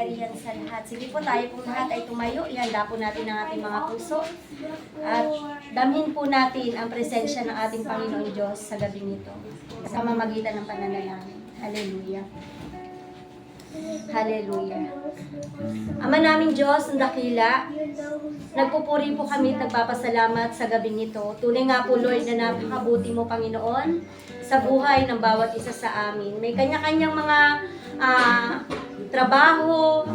makapangyarihan sa lahat. Sige po, tayo po lahat ay tumayo. Ihanda po natin ang ating mga puso. At damhin po natin ang presensya ng ating Panginoon Diyos sa gabi nito. Sa mamamagitan ng pananalangin. Hallelujah. Hallelujah. Ama naming Diyos, ang dakila, nagpupuri po kami at nagpapasalamat sa gabi nito. Tunay nga po, Lord, na napakabuti mo, Panginoon, sa buhay ng bawat isa sa amin. May kanya-kanyang mga trabaho,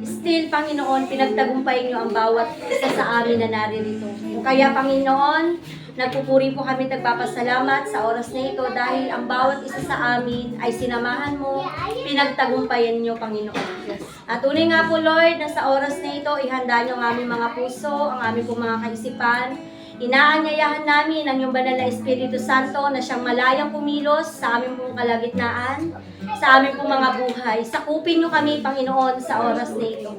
still, Panginoon, pinagtagumpay niyo ang bawat isa sa amin na naririto. Kaya, Panginoon, nagpupuri po kami at nagpapasalamat sa oras na ito dahil ang bawat isa sa amin ay sinamahan mo, pinagtagumpayan niyo, Panginoon. At tunay nga po, Lord, na sa oras na ito, ihanda niyo ang aming mga puso, ang aming pong mga kaisipan. Inaanyayahan namin ang iyong banal na Espiritu Santo na siyang malayang pumilos sa aming pong kalagitnaan, sa aming pong mga buhay. Sakupin niyo kami, Panginoon, sa oras na ito.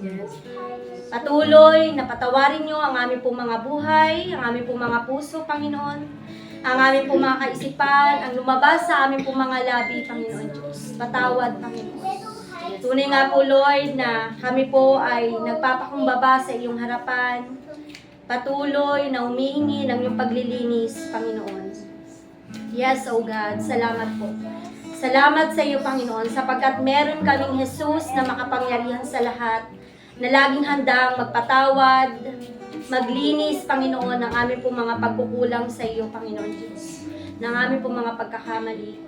Patuloy na patawarin niyo ang aming pong mga buhay, ang aming pong mga puso, Panginoon, ang aming pong mga kaisipan, ang lumabas sa aming pong mga labi, Panginoon Diyos. Patawad, Panginoon. Tunay nga po, Lord, na kami po ay nagpapakumbaba sa iyong harapan. Patuloy na humihingi ng iyong paglilinis, Panginoon. Yes, O God, salamat po. Salamat sa iyo, Panginoon, sapagkat meron kaming Jesus na makapangyarihan sa lahat, na laging handang magpatawad, maglinis, Panginoon, ng aming pong mga pagkukulang sa iyo, Panginoon Diyos, ng aming pong mga pagkakamali.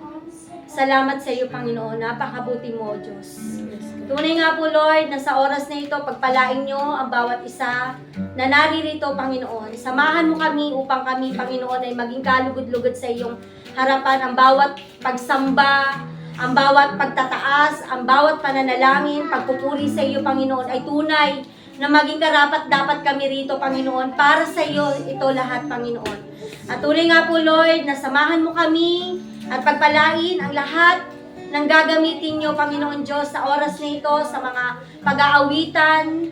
Salamat sa iyo, Panginoon. Napakabuti mo, Diyos. Tunay nga po, Lord, na sa oras na ito, pagpalain niyo ang bawat isa na naririto, Panginoon. Samahan mo kami upang kami, Panginoon, ay maging kalugod-lugod sa iyong harapan. Ang bawat pagsamba, ang bawat pagtataas, ang bawat pananalangin, pagpupuri sa iyo, Panginoon, ay tunay na maging karapat-dapat kami rito, Panginoon, para sa iyo ito lahat, Panginoon. At tunay nga po, Lord, na samahan mo kami at pagpalain ang lahat ng gagamitin niyo, Panginoon Diyos, sa oras na ito, sa mga pag-aawitan,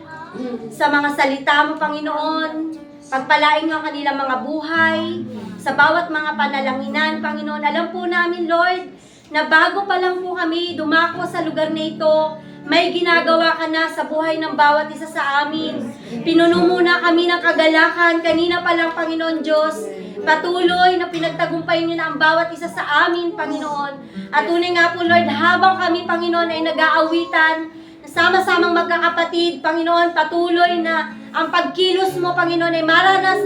sa mga salita mo, Panginoon. Pagpalain niyo ang kanilang mga buhay, sa bawat mga panalanginan, Panginoon. Alam po namin, Lord, na bago pa lang po kami dumako sa lugar na ito, may ginagawa ka na sa buhay ng bawat isa sa amin. Pinuno muna kami ng kagalakan, kanina pa lang, Panginoon Diyos. Patuloy na pinagtagumpay niyo na ang bawat isa sa amin, Panginoon. At tunay nga po, Lord, habang kami, Panginoon, ay nag-aawitan, sama-samang magkakapatid, Panginoon, patuloy na ang pagkilos mo, Panginoon, ay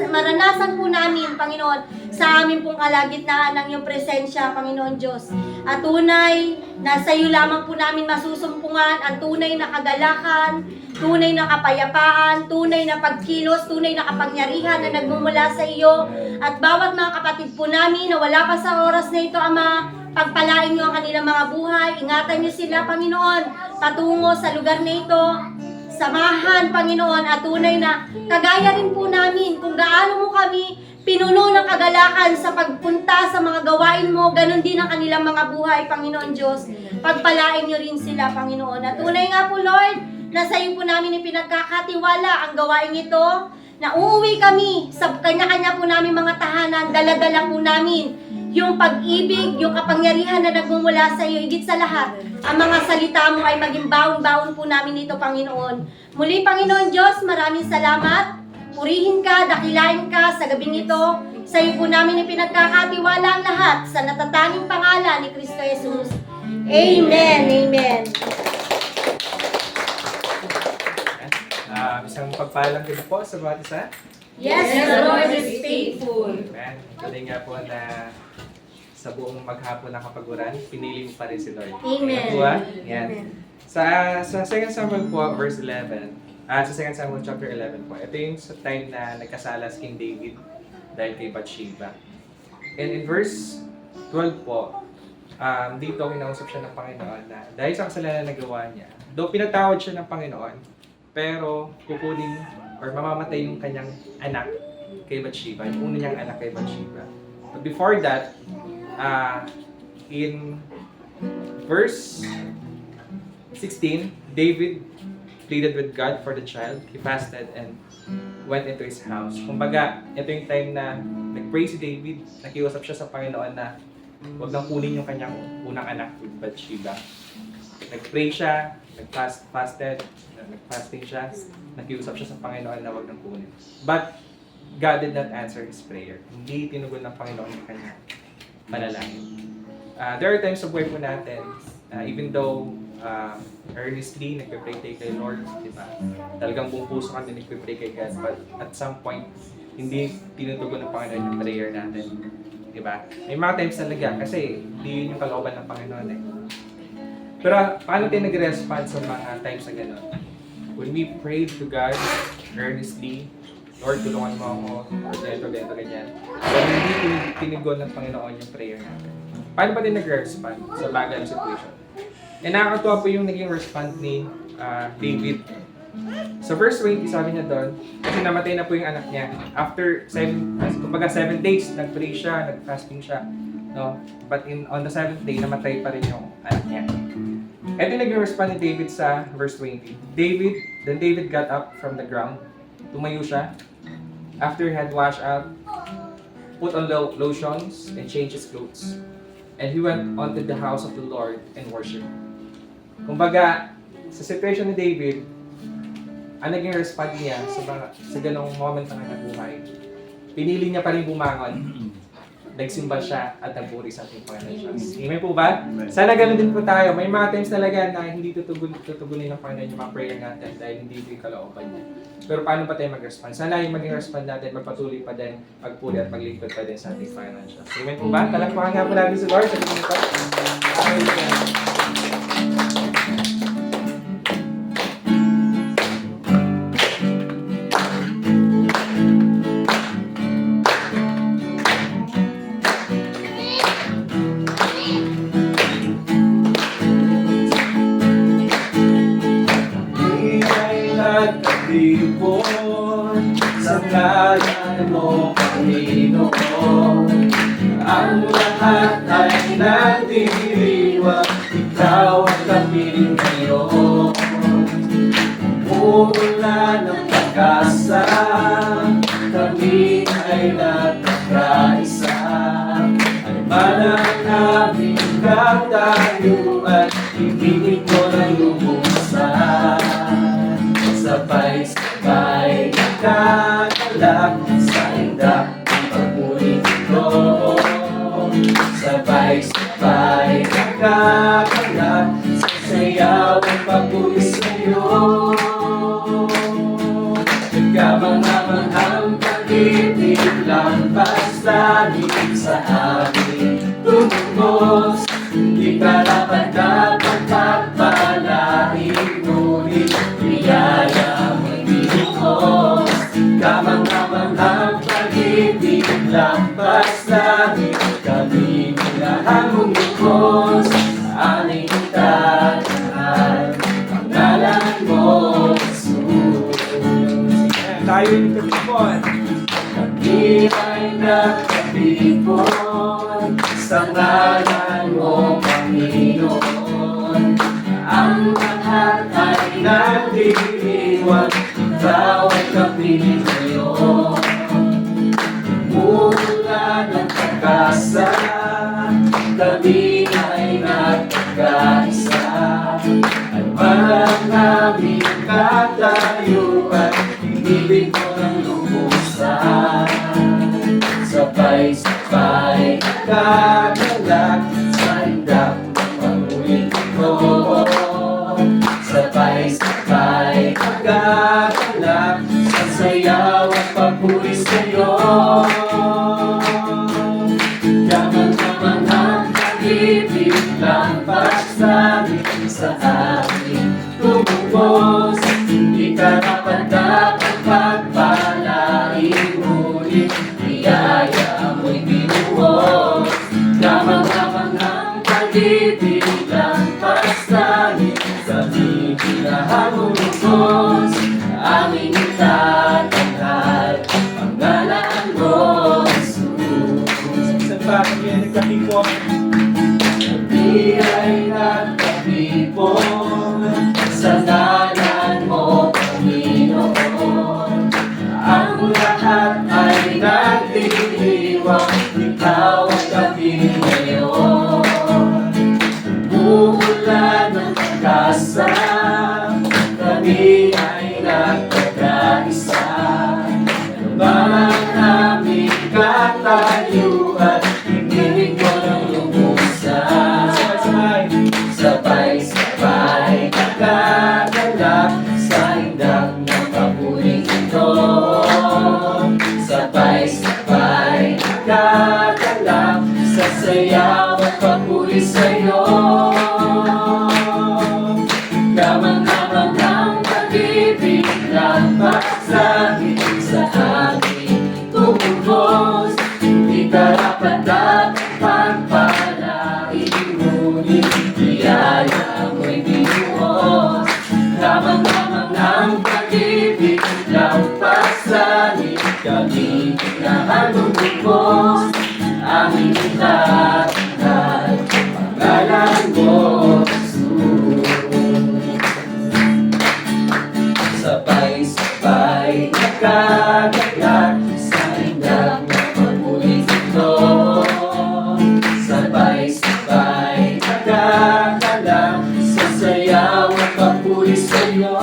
maranasan po namin, Panginoon, sa amin pong kalagitnaan ng iyong presensya, Panginoon Diyos. At tunay na sa iyo lamang po namin masusumpungan ang tunay na kagalakan, tunay na kapayapaan, tunay na pagkilos, tunay na kapangyarihan na nagmumula sa iyo. At bawat mga kapatid po namin na wala pa sa oras na ito, Ama, pagpalain niyo ang kanilang mga buhay, ingatan niyo sila, Panginoon, patungo sa lugar na ito. Samahan, Panginoon, at tunay na kagaya rin po namin kung gaano mo kami pinuno ng kagalakan sa pagpunta sa mga gawain mo, ganun din ang kanilang mga buhay, Panginoon Diyos. Pagpalain niyo rin sila, Panginoon. At tunay nga po, Lord, na sa iyo po namin ipinagkakatiwala ang gawain ito, na uuwi kami sa kanya-kanya po namin mga tahanan, dala-dala po namin yung pag-ibig, yung kapangyarihan na nagmumula sa iyo, higit sa lahat, ang mga salita mo ay maging baon-baon po namin ito, Panginoon. Muli, Panginoon Diyos, maraming salamat. Purihin ka, dakilain ka sa gabing ito. Sa iyo po namin ipinagkakatiwala ang lahat sa natatanging pangalan ni Kristo Jesus. Amen. Amen. Isang pagpalang din po sa bawat isa. Yes, the Lord is faithful. Amen. Tuloy nga po na sa buong maghapon na kapaguran, pinili mo pa rin si Lord. Amen. Yan. Amen. Sa 2 Samuel po, verse 11, sa 2 Samuel chapter 11 po, ito yung sa time na nagkasala si King David dahil kay Bathsheba. And in verse 12 po, dito kinausap siya ng Panginoon na dahil sa kasalanan na nagawa niya, though pinatawad siya ng Panginoon, pero kukunin or mamamatay yung kanyang anak kay Bathsheba, yung una niyang anak kay Bathsheba. But before that, in verse 16, David pleaded with God for the child. He fasted and went into his house. Kumbaga, ito yung time na nag-pray si David, nakiusap siya sa Panginoon na huwag nang kunin yung kanyang unang anak, Bathsheba. Nag-pray siya, nagfasting siya, nakiusap siya sa Panginoon na huwag nang kunin. But, God did not answer his prayer. Hindi tinugon ng Panginoon yung kanya panalangin. There are times sa buhay po natin, even though earnestly nagpe-pray tayo kay Lord, di ba? Talagang buong puso kami nagpe-pray kay God, but at some point, hindi tinutugon ng Panginoon yung prayer natin. Di ba? May mga times talaga kasi hindi yun yung kalooban ng Panginoon eh. Pero paano tayo nag-respond sa mga times na gano'n? When we pray to God earnestly, Lord, tulungan mo ako, or ganito, ganyan. Pero hindi tinigon ng Panginoon yung prayer natin. Paano ba din nag-respond sa bagay ng situation? E nakakatuwa po yung naging response ni David. Sa verse 20, sabi niya doon, kasi namatay na po yung anak niya. After 7 days, nag-pray siya, nag-fasting siya. No? But on the 7th day, namatay pa rin yung anak niya. Ito yung naging response ni David sa verse 20. Then David got up from the ground. Tumayo siya. After he had washed out, put on lotions and changed his clothes. And he went onto the house of the Lord and worshiped. Kumbaga, sa situation ni David, ang naging response niya sa ganong moment ng kanyang buhay, pinili niya pa rin bumangon. Nagsimba siya at nagpuri sa ating Panginoon. Amen po ba? Sana ganun din po tayo. May mga times talaga na hindi tutugunin ng Panginoon yung mga prayer natin dahil hindi ito yung kalooban niya. Pero paano pa tayo mag-respond? Sana yung maging respond natin, magpatuloy pa din, magpuri at maglingkod pa din sa ating Panginoon. Amen po ba? Talakpakan nga po natin si Lord sa tingin ko. Amen. Nagkatipon sa ngalan mo, Panginoon. Ang lahat ay nagdiriwang, ikaw ang kami ngayon. Umuulan ng pag-asa, kami ay nagkakaisa. Ano man ang aming katayuan, ibigin mo ng lumusan. Sabay-sabay nakakalak sa indak ng pagmulit ko. Sabay-sabay nakakalak sa sayaw ng pagmulit sa'yo. Nagkamangamang pag-ibig lang paslanin sa amin. Tumugos, hindi ka dapat pagpapalain, ngunit biyaya mo'y binuhos. Kamang-kamang ang pag-ibig lampas langit, kami nilahan mong lubos. Aming tatangan, pangalan mo, Jesus. Tayo yung katipon. Kami ay nagkatipon sa ngalan mo, Panginoon. Ang lahat ay nagdiriwang, ikaw ay kapiling ngayon. Umuulan ng pag-asa, kami ay nagkakaisa. At parang aming katayuan, ibig mo ng lubusan. Sabay-sabay nakagalak sa indak ng pangulit ko. Sabay-sabay nagagalak sa sayaw at pagpuri sa'yo. Yaman-yaman ang pag-ibig lang pasanin sa amin. Tumubos, hindi ka dapat pagpalain, ngunit biyaya mo'y binuhos. Yaman-yaman ang pag-ibig lang pasanin sa aming pinahangong lubos. Aming itatanghal, pangalan mo, Jesus. Sa bakit yan nagkatipon? Kami ay nagkatipon sa ngalan mo, Panginoon. Ang lahat ay nagdiriwang, ikaw ang kapiling ngayon. Umuulan ng pag-asa, layo at hinihingi ko ng lumusan. Sabay-sabay nagdadala sa indang ng papuling ito. Sabay-sabay nagdadala sa sayaw at papuri sa'yo. Kamang-kamang ang pag-ibig ng pagsangit sa aking tumuhos. Di karapat-dapat pagpalain, ngunit biyaya mo'y binuhos. Kamang-kamang ang pag-ibig ng pagsangit, kami pinahalong lubos. Aming itatanghal, pangalan mo, Jesus. Sabay-sabay nagkagayak sa indang ng papuling ito. Sabay-sabay nagkagayak sa sayaw at papuri sa'yo.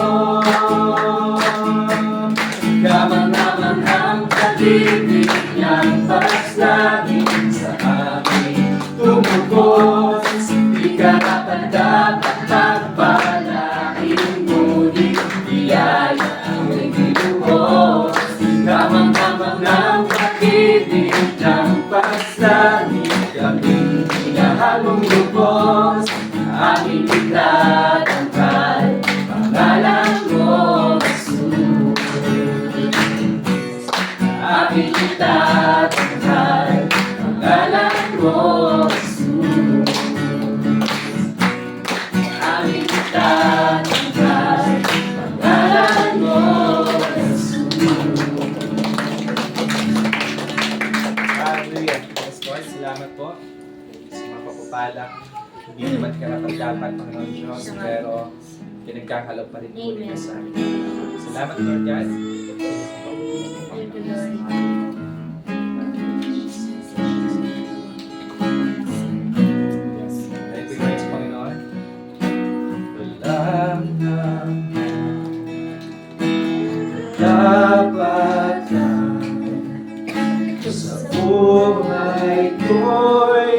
Kamang-kamang ang pag-ibig niyang paslangit sa amin tumugos. Di karapat-dapat pagpalain, ngunit biyaya mo'y binuhos. Kamang-kamang ang pag-ibig ng paslangit, kaming hinahalong lubos. Aming itatanghal, pangalan mo, Jesus. Aming itatanghal, pangalan mo, Jesus. Aming itatanghal, pangalan mo, Jesus. Hallelujah. Yes, Lord, salamat po sa mga papapala. Hindi naman karapat-dapat, Panginoon Diyos, pero pinagkakalap pa rin po nila sa amin. Salamat, Lord God. Thank you, Lord. Yes. Thank you, Lord, sa Panginoon. Walang dapat sa buhay ko'y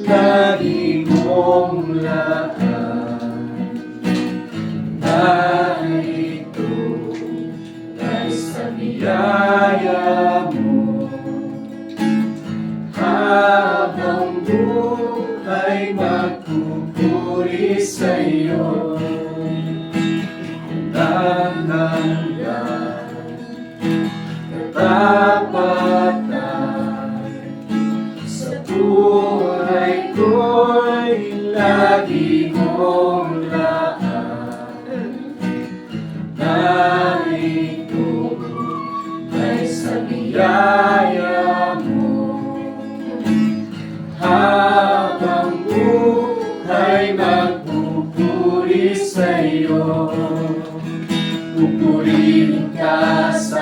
lagi mong laan. Narito dahil sa biyaya mo, habang buhay magpupuri sa'yo. Walang hanggan, katapatan sa buhay ko'y lagi mong laan. Narito ay sa biyaya mo, habang buhay magpupuri sa'yo. Pupurihin ka sa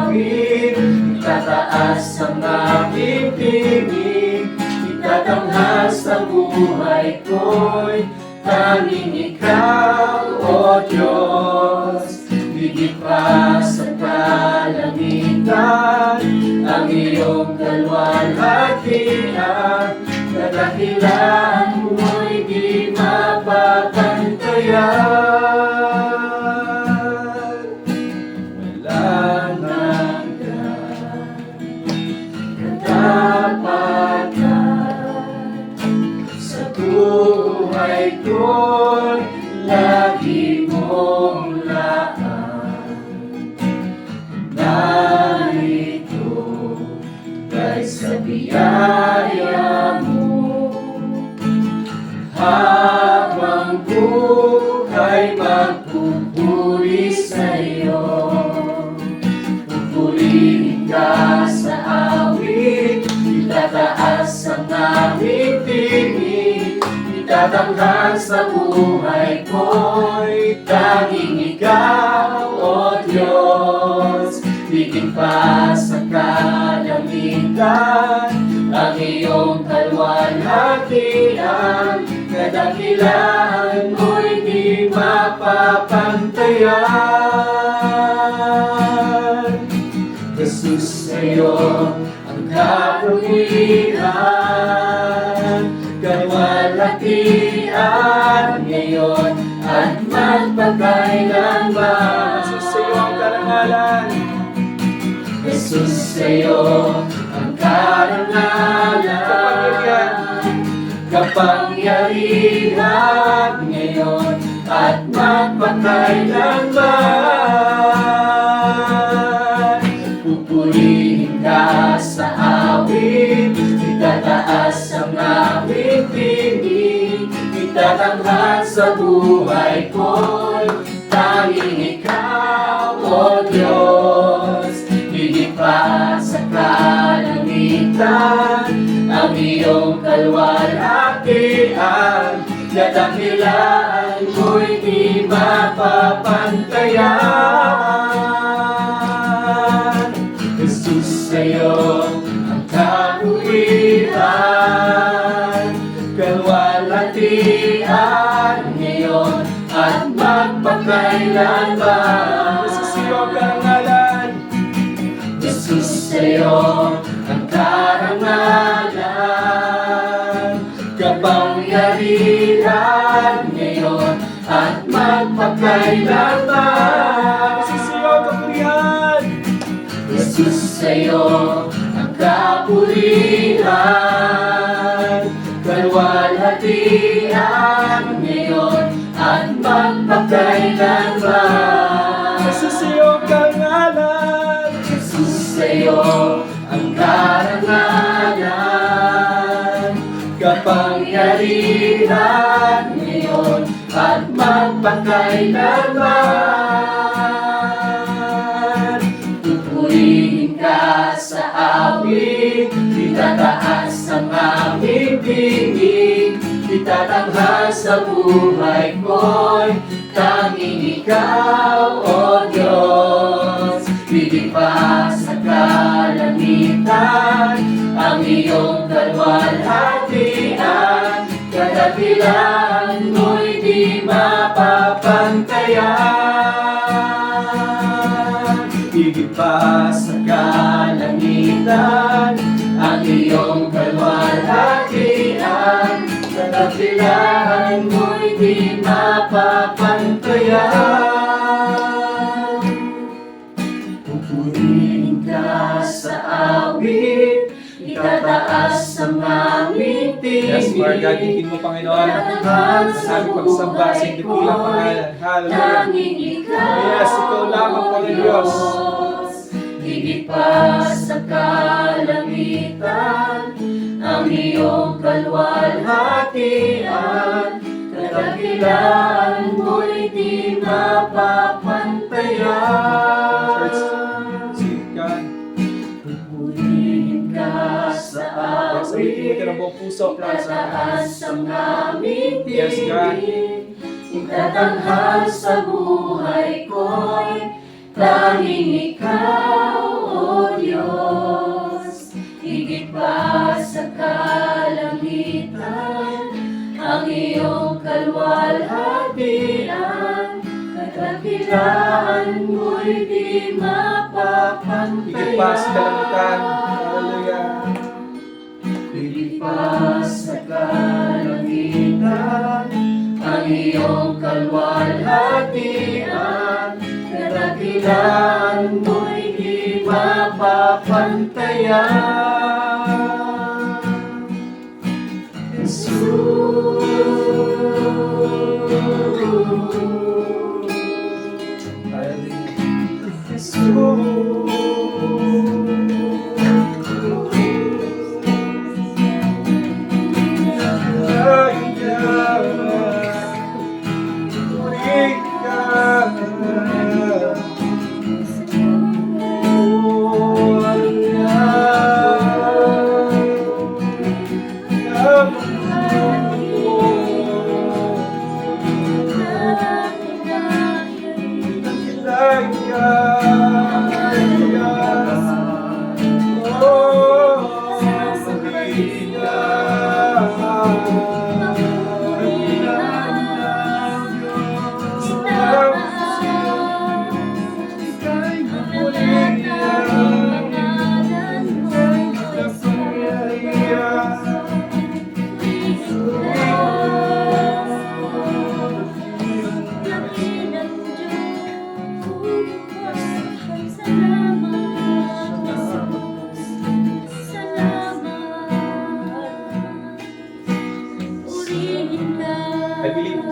amin, itataas ang aking tingin. Itatanghal sa buhay ko'y tanging ikaw, O Diyos. Higit pa sa kalangitan, ang iyong kalwalhatian. Kadakilaan mo'y di mapapantayan. Walang hanggan, katapatan sa buhay ko'y lagi mong laan. Narito dahil sa biyaya mo, habang buhay magpupuri sa'yo. Pupurihin ka sa awit, itataas ang aming tingin. Itatanghal sa buhay ko'y tanging ikaw, O Diyos. Higit pa sa kalangitan, ang iyong kalwalhatian. Kadakilaan mo'y di mapapantayan. Jesus, sa'yo ang kapulihan, kalwalhatian ngayon at magpakailanman. Jesus, sa iyo ang karangalan. Jesus, sa iyo ang karangalan, kapangyarihan ngayon at magpakailanman. Pupurihin ka sa awit, itataas ang aming tinig, itatanghal sa buhay ko'y tanging ikaw, O Diyos. Higit pa sa kalangitan, ang iyong kalwalhatian, kadakilaan mo'y di mapapantayan. Jesus, sa iyo ang kapulihan, kalwalhatian ngayon at magpakailanman. Jesus, sa iyo ang karangalan. Jesus, sa iyo ang karangalan, kapangyarihan ngayon at magpakailanman. Jesus, sa iyo ang kapulihan. Jesus, sa iyo ang kapulihan, kalwalhatian ngayon at magpakailanman. Jesus, sa iyo ang karangalan. Jesus, sa iyo ang karangalan, kapangyarihan ngayon at magpakailanman. Pupurihin ka sa awit, itataas ang aming tingin, itatanghal sa buhay ko'y tanging ikaw, O Diyos. Higit pa sa kalangitan, ang iyong kalwalhatian, kadakilaan mo'y di mapapantayan. Higit pa sa kalangitan, ang iyong kalwalhatian, kadakilaan mo'y di mapapantayan. Pupurihin ka sa awit, itataas ang aming Yes, Lord God, tinig, itin mo, Panginoon. itatanghal sa Sabi pagsamba sa buhay dakilang pangalan. ko'y Hallelujah. tanging ikaw, Yes, ikaw lamang, Panginoon. Higit pa sa kalangitan, ang iyong kalwalhatian, kadakilaan mo'y di mapapantayan. Church, see God. Pupurihin ka sa Yes, ulitin mo ito ng awit, buong puso, Plaza. itataas ang aming Yes, God. tinig, itatanghal sa buhay ko'y tanging ikaw, O Diyos. Higit pa sa kalangitan, ang iyong kalwalhatian, kadakilaan mo'y di Higit pa sa kalangitan. mapapantayan. Hallelujah. Higit pa sa kalangitan, ang iyong kalwalhatian, kadakilaan mo'y di mapapantayan.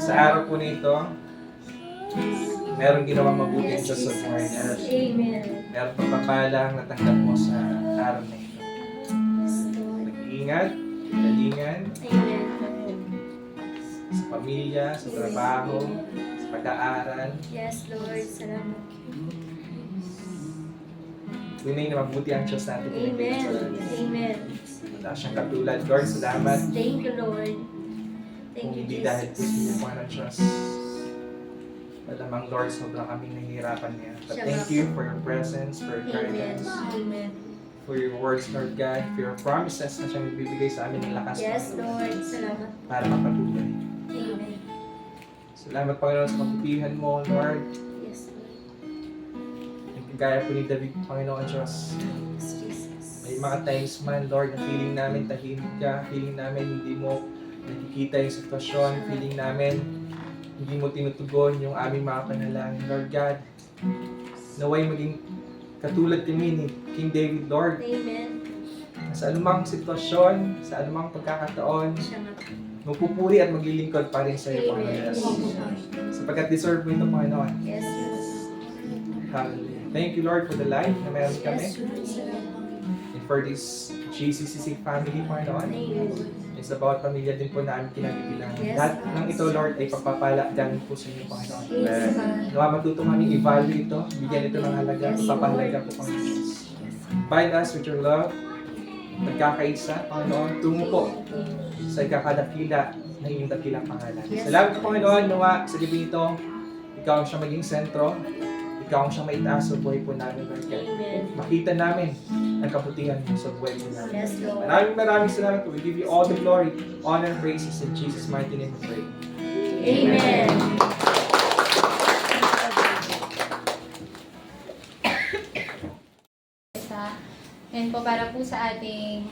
Sa araw po nito, meron ginawang mabuti ang Diyos sa buhay niya. Amen. Meron pagpapalang natanggap mo sa araw na ito. Nag-iingat, galingan, Amen. sa pamilya, sa trabaho, sa pag-aaral. Yes, Lord. Salamat. Tunay na mabuti ang Diyos natin. Amen. Amen. Wala siyang katulad. Lord, salamat. Thank you, Lord. Thank Kung you, hindi dahil po sa inyo, Jesus. Panginoon Diyos. Malamang, Lord, sobrang kaming nahihirapan niya. But Siya thank nga you po. for your presence, for your Amen. guidance, Amen. for your words, Lord God, for your promises na siyang bibigay sa amin ng lakas, Yes, Panginoon, Lord. Salamat. para mapatuloy. Amen. Salamat, Panginoon, sa kabutihan mo, Lord. Yes, Lord. Kagaya po ni David, Panginoon Diyos. Yes, Jesus. May mga times man, Lord, na feeling namin tahimik ka, feeling namin hindi mo nakikita yung sitwasyon, feeling namin hindi mo tinutugon yung aming mga panalangin. Lord God, naway maging katulad kami ni King David, Lord. Amen. Sa anumang sitwasyon, sa anumang pagkakataon, Siya nga. magpupuri at maglilingkod pa rin sa iyo, Panginoon. Amen. Sapagkat deserve mo ito, Panginoon. Yes, Lord. Hallelujah. Thank you, Lord, for the life na meron kami. Yes, Lord. Salamat. And for this GCCC family, Panginoon. Amen. It's about pamilya din po namin kinabibilangan. Yes. Lahat ng ito, Lord, ay pagpapala galing po sa inyo, Panginoon. Yes, God. Nawa matuto kami i-value ito, bigyan ito ng halaga, Yes, ipapahalaga Lord. po, Panginoon. Bind us with your love, magkakaisa, Panginoon, tungo po sa ikakadakila na inyong dakilang pangalan. Yes. Salamat po, Panginoon, nawa sa gabi ito, ikaw ang siyang maging sentro, ikaw ang siyang maitaas sa buhay po namin, Lord God. Amen. Makita namin ang kabutihan mo sa buhay po namin. Yes, Lord. Maraming salamat po. We give you all the glory, honor, and praises in Jesus' mighty name we pray. Amen. Yan po para po sa ating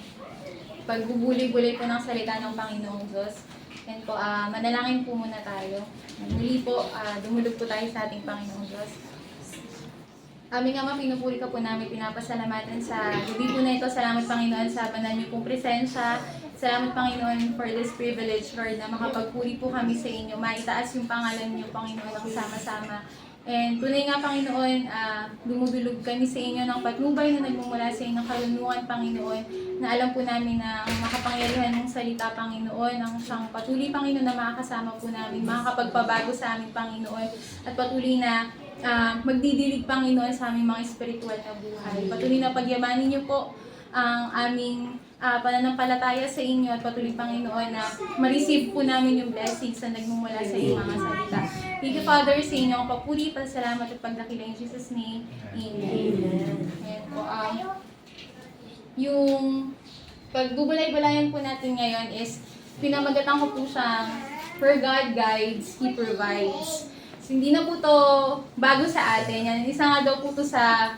pagbubuli-buli po ng salita ng Panginoong Diyos. Yan po, manalangin po muna tayo. Muli po, dumulog po tayo sa ating Panginoong Diyos. Aming Ama, pinupuri ka po namin, pinapasalamatan sa gabi po na ito. Salamat Panginoon sa banal niyo pong presensya. Salamat Panginoon for this privilege, Lord, na makapagpuri po kami sa inyo. Maitaas yung pangalan niyo, Panginoon, ng sama-sama. And tunay nga, Panginoon, dumudulog kami sa inyo ng patnubay na nagmumula sa inyong karunungan, Panginoon, na alam po namin na ang makapangyarihan ng salita, Panginoon, ang siyang patuloy, Panginoon, na makakasama po namin, makakapagpabago sa amin, Panginoon, at patuloy na magdidilig, Panginoon, sa aming mga espiritual na buhay. Patuloy na pagyamanin niyo po ang aming pananampalataya sa inyo at patuloy, Panginoon, na ma-receive po namin yung blessings na nagmumula sa inyong mga salita. Thank you, Father, sa inyo ang papuri, pasalamat at pagdakila in Jesus' name. Amen. Ayan po. Yung pagbubulay-bulayan po natin ngayon is pinamagatan ko po siyang "For God guides, He provides." So, hindi na po to bago sa atin. Yan, isa nga daw po to sa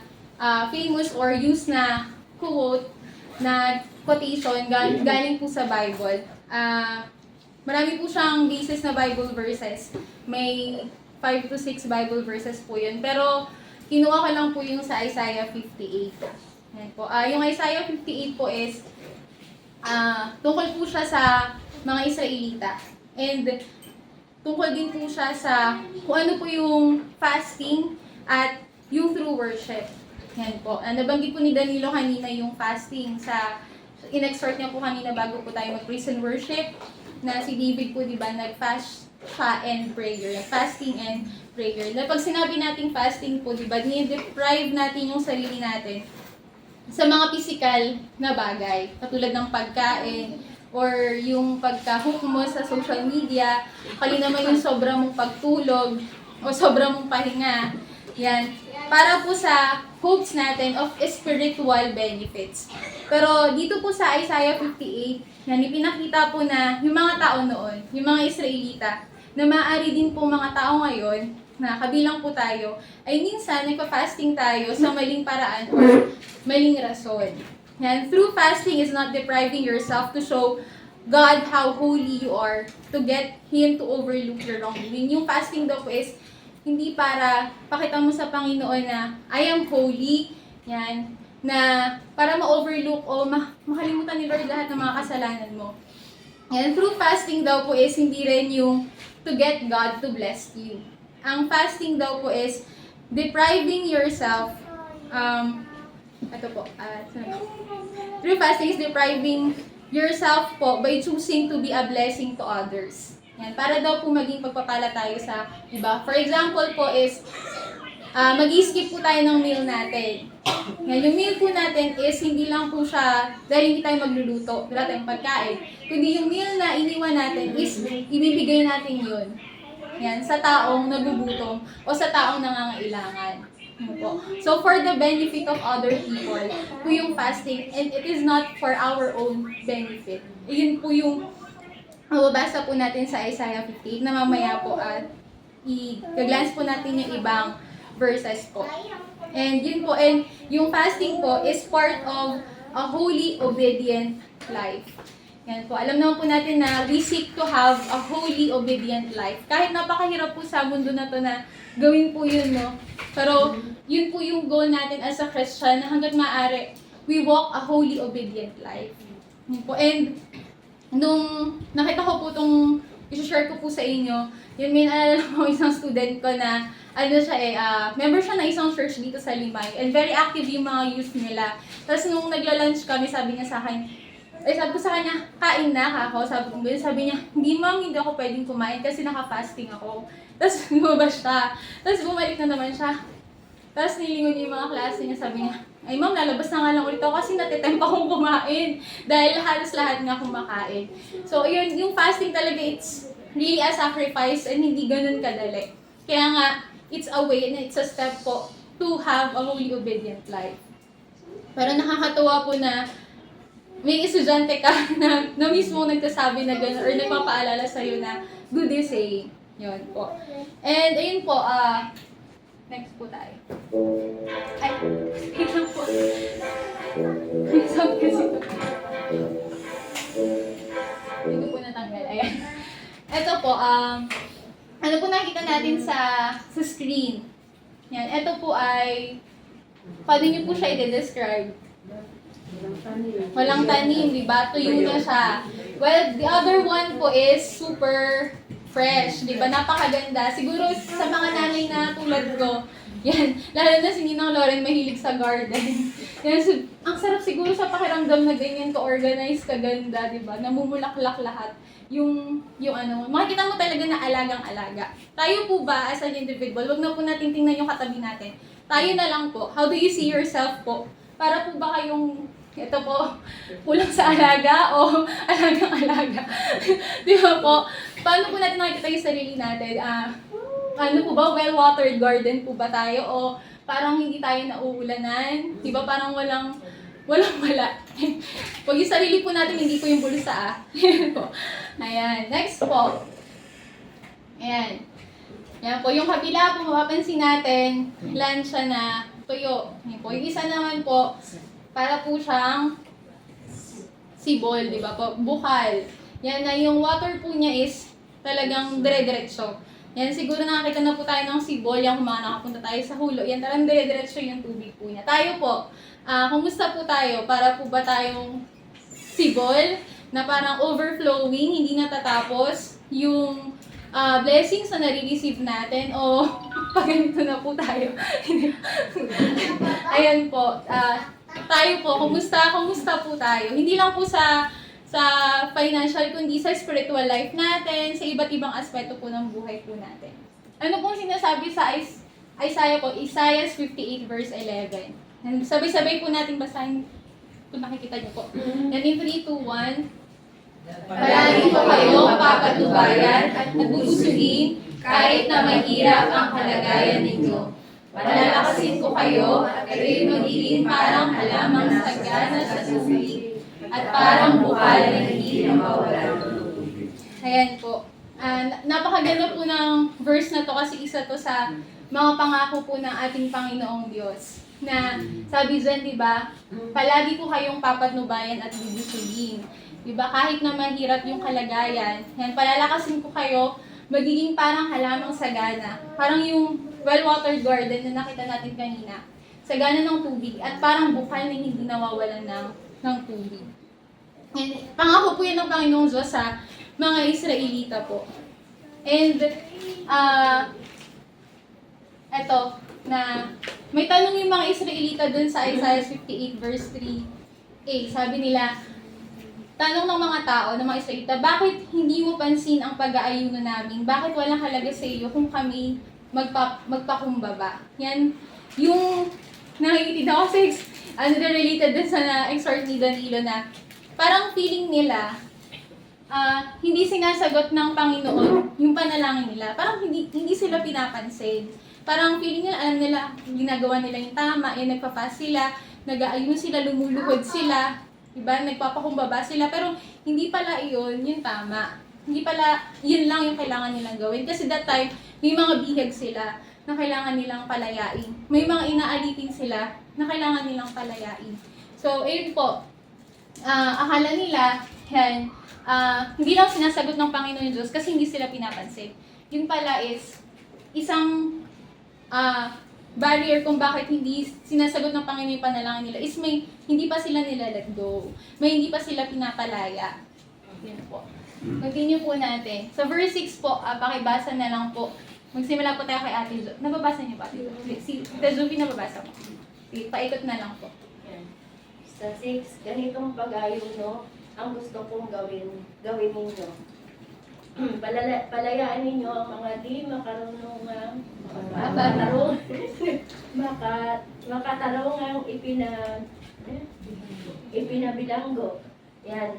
famous or used na quote na quotation galing po sa Bible. Marami po siyang basis na Bible verses. May 5 to 6 Bible verses po yun. Pero kinuha ko lang po yung sa Isaiah 58. Yan po. Yung Isaiah 58 po is tungkol po siya sa mga Israelita. And tungkol din po siya sa kung ano po yung fasting at yung true worship. Yan po. Nabanggit po ni Danilo kanina yung fasting sa in-exhort niya po kanina bago po tayo mag-praise and worship na si David po, di ba, nag-fast siya and prayer. Fasting and prayer. Na pag sinabi nating fasting po, di ba, ni-deprive natin yung sarili natin sa mga physical na bagay. Katulad ng pagkain, or yung pagka-hook mo sa social media, kali naman yung sobra mong pagtulog, o sobra mong pahinga. Yan. Para po sa hopes natin of spiritual benefits. Pero dito po sa Isaiah 58, yan, ipinakita po na yung mga tao noon, yung mga Israelita, na maaari din po mga tao ngayon, na kabilang po tayo, ay minsan nagpa-fasting tayo sa maling paraan or maling rason. Yan, through fasting is not depriving yourself to show God how holy you are, to get Him to overlook your wrongdoing. Yung fasting daw po is hindi para pakita mo sa Panginoon na I am holy, yan, na para ma-overlook o makalimutan ni Lord lahat ng mga kasalanan mo. And true fasting daw po is hindi rin yung to get God to bless you. Ang fasting daw po is depriving yourself, true fasting is depriving yourself po by choosing to be a blessing to others. Yan, para daw po maging pagpapala tayo sa iba. For example po is, mag-skip po tayo ng meal natin. Yan, yung meal po natin is hindi lang po siya dahil hindi tayo magluluto, wala tayong pagkain. Kundi yung meal na iniwan natin is ibibigay natin yun. Yan, sa taong nagugutom o sa taong nangangailangan. Ano po. So for the benefit of other people, po yung fasting, and it is not for our own benefit. Yun po yung mababasa po natin sa Isaiah 58 na mamaya po at i-glance po natin yung ibang verses po. And yun po, and yung fasting po is part of a holy, obedient life. Yan po, alam naman po natin na we seek to have a holy, obedient life. Kahit napakahirap po sa mundo na to na gawin po yun, no? Pero yun po yung goal natin as a Christian na hanggat maaari, we walk a holy, obedient life. Yun po, and nung nakita ko po itong i-share ko po sa inyo, yun may naalala ko isang student ko na ano siya member siya ng isang church dito sa Limay and very active yung mga youth nila. Tapos nung nagla-lunch kami, sabi niya sa akin, sabi ko sa kanya, kain na ako. Sabi niya, hindi ma'am, hindi ako pwedeng kumain kasi naka-fasting ako. Tapos lumabas siya. Tapos bumalik na naman siya. Tapos nilingon niya yung mga klase niya, sabi niya, ay ma'am, lalabas na nga lang ulit ako kasi natitempa kong kumain. Dahil halos lahat nga kumakain. So yun, yung fasting talaga, it's really a sacrifice and hindi ganun kadali. Kaya nga, it's a way and it's a step po to have a holy, obedient life. Pero nakakatuwa po na may estudyante ka na mismo nagsasabi na gano'n or nagpapaalala sa'yo na good is saying. Yun po. And ayun po, next po tayo. Ay, wait lang po. May sound kasi ito. Hindi ko po natanggal. Ayan. Ito po, ano po nakita natin sa screen? Yan, ito po ay, paano niyo po siya i-describe? Walang tanim, di ba? Tuyo na siya. Well, the other one po is super fresh, di ba? Napakaganda. Siguro sa mga nanay na tulad ko, yan, lalo na si Ninang Loren mahilig sa garden. Yan, so, ang sarap siguro sa pakiramdam na ganyan ka-organize, kaganda, di ba? Namumulaklak lahat. Yung ano, makikita mo talaga na alagang-alaga. Tayo po ba, as an individual, wag na po natin tingnan yung katabi natin. Tayo na lang po. How do you see yourself po? Para po ba kayong, ito po, kulang sa alaga o alagang-alaga? Di ba po? Paano po natin nakikita yung sarili natin? Ano po ba, well-watered garden po ba tayo? O parang hindi tayo nauulanan? Di ba parang walang wala. Pag yung sarili po natin, hindi po yung bulsa po. Ayan, next po. Ayan. Ayan po, yung kabila po, mapapansin natin, lansya na tuyo. Ayan po, yung isa naman po, para po siyang sibol, di ba po? Bukal. Yan na yung water po niya is talagang dire-diretso. Yan, siguro nakakita na po tayo ng sibol, yung mga nakapunta tayo sa hulo. Yan, talagang dire-diretso yung tubig po niya. Tayo po, kumusta po tayo? Para po ba tayong sibol na parang overflowing, hindi natatapos yung blessings na nare-receive natin o pag ganito na po tayo? Ayan po, tayo po, kumusta po tayo? Hindi lang po sa financial, kundi sa spiritual life natin, sa iba't ibang aspeto po ng buhay po natin. Ano pong sinasabi sa Isaiah po? Isaiah 58 verse 11. Sabay-sabay po natin basahin kung nakikita niyo po. Yan in 3, 2, 1. Palagi po kayo papatubayan at nabubusugin kahit na mahirap ang kalagayan ninyo. Palalakasin ko kayo at kayo'y magiging parang halamang sagana sa tubig at parang bukal na hindi nawawalan. Ayan po. Napakaganda po ng verse na to kasi isa to sa mga pangako po ng ating Panginoong Diyos. Na sabi dyan, di ba, palagi po kayong papatnubayan at bibusugin. Di ba, kahit na mahirap yung kalagayan, yan, palalakasin ko kayo, magiging parang halamang sagana. Parang yung well-watered garden na nakita natin kanina. Sagana ng tubig at parang bukal na hindi nawawalan ng tubig. And pangako pinangako po yan ng Panginoong Diyos sa mga Israelita po. And, eto, na may tanong yung mga Israelita dun sa Isaiah 58 verse 3a. Sabi nila, tanong ng mga tao, ng mga Israelita, bakit hindi mo pansin ang pag-aayuno namin? Bakit walang halaga sa iyo kung kami magpakumbaba? Yan, yung nakikita ako sa related din sa exhort ni Danilo na parang feeling nila, hindi sinasagot ng Panginoon yung panalangin nila. Parang hindi sila pinapansin. Parang feeling nila, alam nila, ginagawa nila yung tama, nagpa-fast sila, nag-aayun sila, lumuluhod sila, diba? Nagpapakumbaba sila, pero hindi pala iyon yung tama. Hindi pala, yun lang yung kailangan nilang gawin. Kasi that time, may mga bihag sila na kailangan nilang palayain. May mga inaalipin sila na kailangan nilang palayain. So, ayun po, akala nila, yan, hindi lang sinasagot ng Panginoon yung Diyos kasi hindi sila pinapansin. Yun pala is isang barrier kung bakit hindi sinasagot ng Panginoon yung panalangin nila is may hindi pa sila let go. May hindi pa sila pinapalaya. Yun po. Continue po natin. Sa verse 6 po, pakibasa na lang po. Magsimula po tayo kay Ate Jo. Nababasa niyo ba? Si Ate Jovi, nababasa mo. Sige, paikot na lang po. Yan. Sa 6, ganitong pag-ayuno ang gusto kong gawin ninyo. Palayaan ninyo ang mga di makarunungang makatarungang ipinabilanggo. Yan.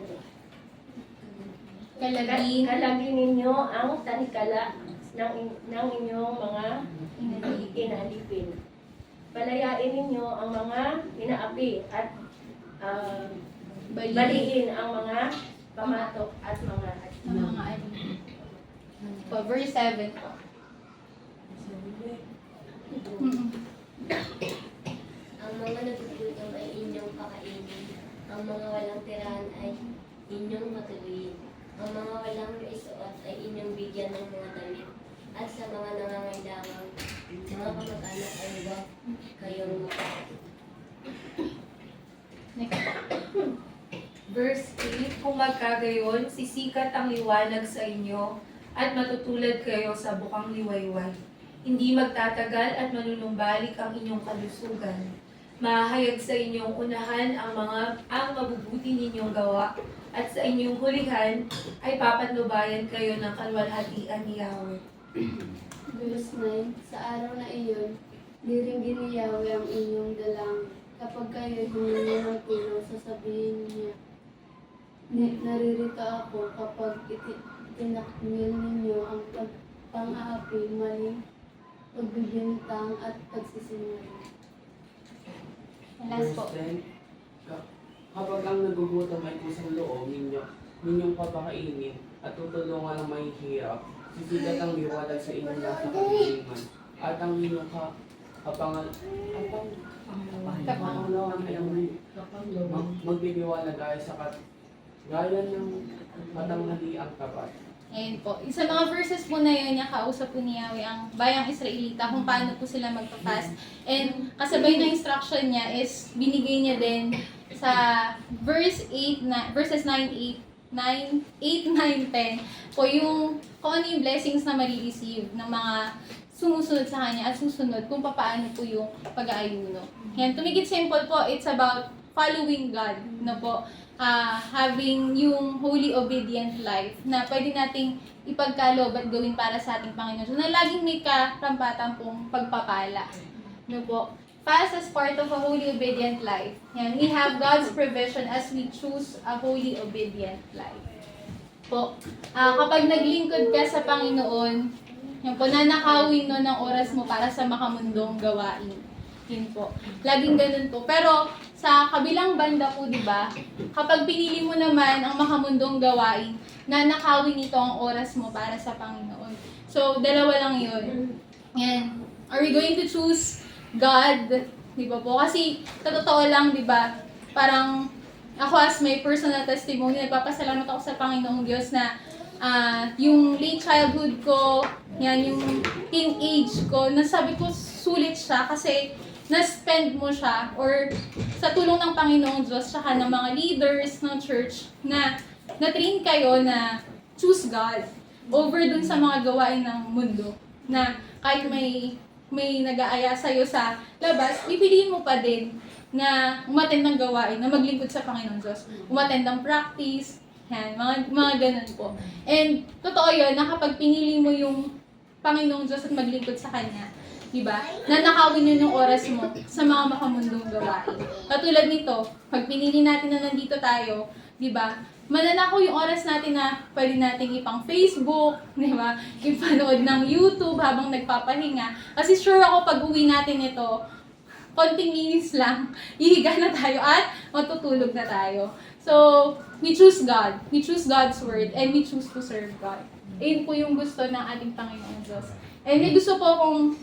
Kalagin ninyo ang tanikala ng inyong mga inalipin. Palayain ninyo ang mga inaapi at baliin ang mga pamatok at mga alipin. Po, verse 7 po. Ang mga nagugutom ay inyong pakainin. Ang mga walang tirahan ay inyong matuloyin. Ang mga walang isuot ay inyong bigyan ng mga damit. At sa mga nangangailangan, mga kamag-anak ay huwag kayong mapakit. Verse 8, kung magkagayon, sisikat ang liwanag sa inyo at matutulad kayo sa bukang liwayway. Hindi magtatagal at manunumbalik ang inyong kalusugan. Mahayag sa inyong unahan ang mabubuti ninyong gawa at sa inyong hulihan ay papatnubayan kayo ng kalwalhatian ni Yahweh. Verse 9, sa araw na iyon, diringgin ni Yahweh ang inyong dalangin. Kapag kayo humingi ng tulong, sasabihin niya, naririto ako kapag itinakmil ninyo ang pang-aapi, maling pagbibintang at pagsisinungaling. Last po. Kapag ang nagugutom ay kusang loob ninyong papakainin at tutulungan ang mahihirap, sisigat ang liwanag sa inyong nasa kapilingan at ang inyong kapangalan ay magbibiwanag gaya ng katanghaliang tapat. Ayun po. Sa mga verses po na yun, kausap po ni Yahweh ang bayang Israelita kung paano po sila magpa-fast. And kasabay ng instruction niya is binigay niya din sa verses 9, 9, 10 po yung kung ano yung blessings na marireceive ng mga sumusunod sa kanya at susunod kung paano po yung pag-aayuno. Yan, to make it simple po, it's about following God, no po, having yung holy obedient life na pwede nating ipagkaloob at gawin para sa ating Panginoon. So, na laging may karampatan pong pagpapala. No po. Fast as part of a holy obedient life. Yan, we have God's provision as we choose a holy obedient life. Po, kapag naglingkod ka sa Panginoon, yan po, nanakawin no ng oras mo para sa makamundong gawain. Yun po. Laging ganun po. Pero, sa kabilang banda po, di ba, kapag pinili mo naman ang makamundong gawain, nanakawin ito ang oras mo para sa Panginoon. So, dalawa lang yun. Yan. Are we going to choose God? Di ba po? Kasi, sa totoo lang, di ba, parang ako as my personal testimony, nagpapasalamat ako sa Panginoong Diyos na yung late childhood ko, yan, yung teenage ko, nasabi ko, sulit siya kasi na-spend mo siya or sa tulong ng Panginoong Diyos tsaka ng mga leaders ng church na na-train kayo na choose God over dun sa mga gawain ng mundo. Na kahit may nag-aaya sa'yo sa labas, pipiliin mo pa din na umattend ng gawain, na maglingkod sa Panginoon Diyos. Umattend ng practice, yan, mga ganun po. And totoo yun, na kapag pinili mo yung Panginoong Diyos at maglingkod sa Kanya, diba? Nanakawin yun yung oras mo sa mga makamundong gawain. Katulad nito, pag pinili natin na nandito tayo, diba? Mananakaw yung oras natin na pwede natin ipang Facebook, diba? Ipanood ng YouTube habang nagpapahinga. Kasi sure ako pag uwi natin ito, konting minutes lang, ihiga na tayo at matutulog na tayo. So, we choose God. We choose God's Word and we choose to serve God. Ayun po yung gusto ng ating Panginoon Diyos. And may gusto po akong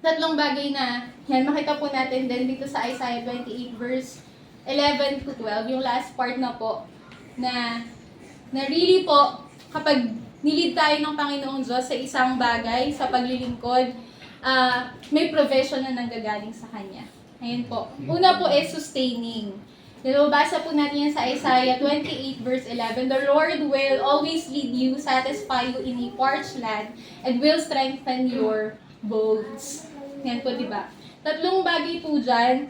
tatlong bagay na, yan, makita po natin din dito sa Isaiah 28 verse 11 to 12, yung last part na po, na really po, kapag nilid tayo ng Panginoong Diyos sa isang bagay, sa paglilingkod, may provision na nanggagaling sa Kanya. Ayun po. Una po is sustaining. Basa po natin yan sa Isaiah 28 verse 11. The Lord will always lead you, satisfy you in a parched land, and will strengthen your bones. Yan po, diba? Tatlong bagay po dyan.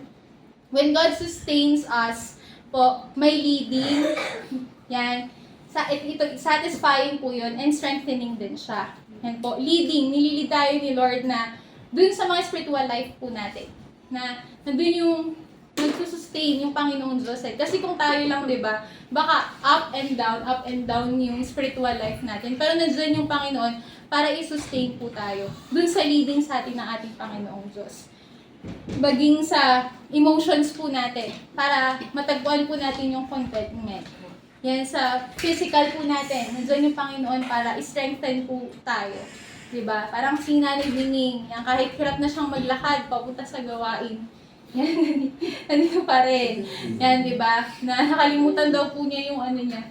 When God sustains us, po, may leading. Yan. Ito, satisfying po yun, and strengthening din siya. Yan po. Leading. Nililid tayo ni Lord na dun sa mga spiritual life po natin. Na nandun yung nagsusustain yung Panginoong Diyos. Kasi kung tayo lang, di ba, baka up and down yung spiritual life natin. Pero nandiyan yung Panginoon para i-sustain po tayo dun sa leading sa atin ng ating Panginoong Diyos. Baging sa emotions po natin para matagpuan po natin yung contentment. Yan sa physical po natin. Nandiyan yung Panginoon para i-strengthen po tayo. Diba? Parang si Nanay Bining, yan, kahit hirap na siyang maglakad, papunta sa gawain. Yan, nandito pa rin. Yan, diba? Na nakalimutan daw po niya yung ano niya.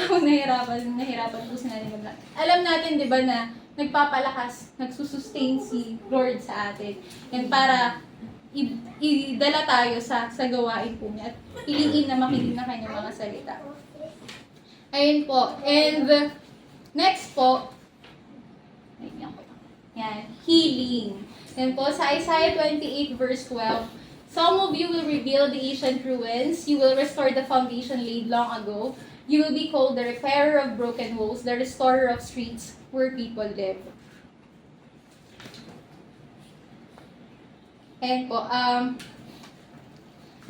Ako nahirapan po si Nanay maglakad. Alam natin, diba, na nagpapalakas, nagsusustain si Lord sa atin. Yan, para idala tayo sa gawain po niya at piliin na makinig na kanyang mga salita. Ayun po. And next po, yan, healing. Yan po, sa Isaiah 28 verse 12, some of you will rebuild the ancient ruins, you will restore the foundation laid long ago, you will be called the repairer of broken walls, the restorer of streets where people live. Ayan po,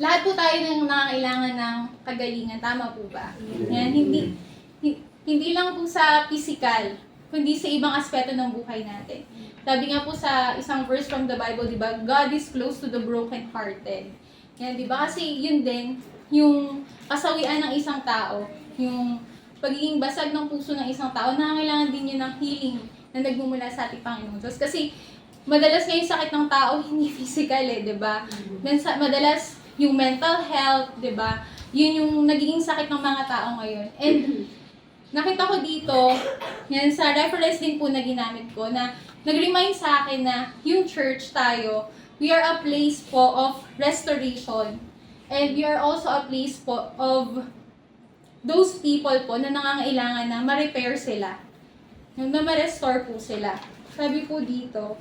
lahat po tayo nang nangangailangan ng kagalingan, tama po ba? Yan, hindi lang po sa physical, kundi sa ibang aspeto ng buhay natin. Sabi nga po sa isang verse from the Bible, di ba? God is close to the broken-hearted. Yan, di ba? Kasi yun din, yung kasawian ng isang tao, yung pagiging basag ng puso ng isang tao, nangangailangan din yun ng healing na nagmumula sa ating Panginoon Diyos. Kasi madalas nga yung sakit ng tao, hindi physical di ba? Madalas yung mental health, di ba? Yun yung nagiging sakit ng mga tao ngayon. And nakita ko dito, yan sa reference din po na ginamit ko, na nag-remind sa akin na yung church tayo, we are a place po of restoration. And we are also a place po of those people po na nangangailangan na ma-repair sila. Na ma-restore po sila. Sabi po dito,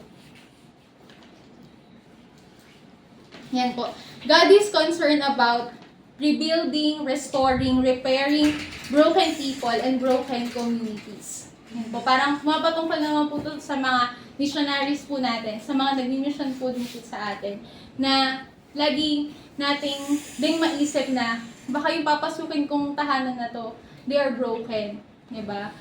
yan po, God is concerned about rebuilding, restoring, repairing broken people and broken communities. Yan po, parang mapatungkol naman po ito sa mga missionaries po natin, sa mga nag-mission po din po sa atin, na lagi nating ding maisip na baka yung papasukin kong tahanan na to, they are broken, diba?